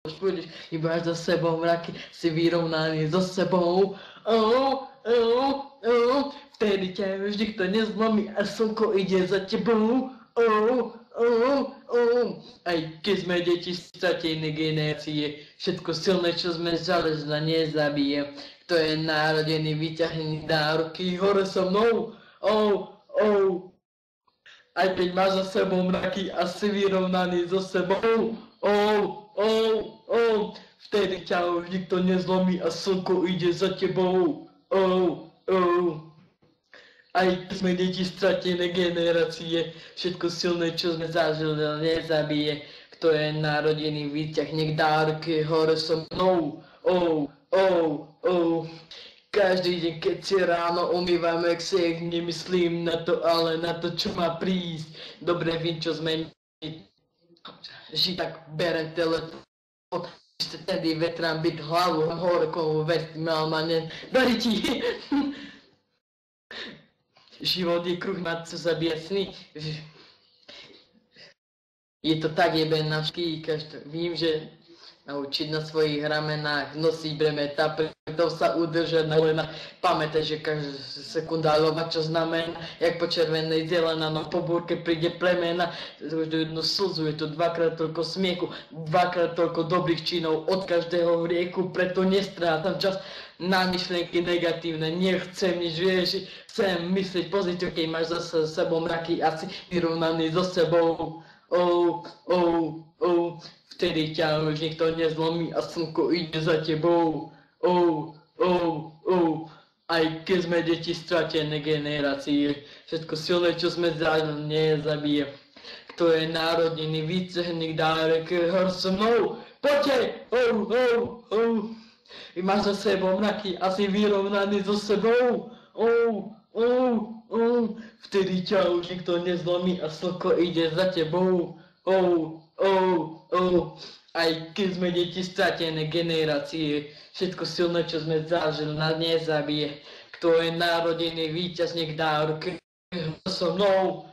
pôjdeš, iba za sebou mraky, si vyrovnaný so sebou. Vtedy ťa už nikto nezlomí a slnko ide za tebou. Aj keď sme deti stratené generácie, všetko silné, čo sme železna nezabije. Kto je narodený, vyťahne náruky hore so mnou. Aj keď máš za sebou mraky a si vyrovnaný so sebou. Vtedy ťa už nikto nezlomí a slnko ide za tebou. Aj keď sme deti stratené generácie, všetko silné, čo sme zažili, nezabije. Kto je narodený, vyťahne k dárke hore so mnou. Každý deň, keď si ráno umývam exek, nemyslím na to, ale na to, čo má prísť. Dobre viem, čo zmeniť. Žiť tak berem telefón. Tedy vetrám byť hlavu hore, komu vesti mal ma nedarí ti. Život je kruh, má co zabíja sny. Je to tak jebená každý. Vím, že naučiť na svojich ramenách nosiť bremeta, preto sa udržať na kolenách. Pamätaj, že každá sekunda lova, čo znamená, jak po červenej zelená, no po búrke príde plemena. Každú jednu slzu, je tu dvakrát toľko smiechu, dvakrát toľko dobrých činov od každého hriechu, preto nestrátam čas na myšlienky negatívne, nechcem nič riešiť, chcem myslieť pozitívne, keď máš za sebou mraky a si vyrovnaný so sebou. Vtedy ťa už nikto nezlomí a slnko ide za tebou. Aj keď sme deti stratené generácie, všetko silné, čo sme zažili, nezabije. Kto je narodený, vyťahne dárek hor so mnou. Poďte! Máš za sebou mraky a si vyrovnaný so sebou. Vtedy ťa už nikto nezlomí a slnko ide za tebou. Aj keď sme deti stratené generácie, všetko silné, čo sme zažili, nás nezabije. Kto je narodený, víťazne k dárke so mnou.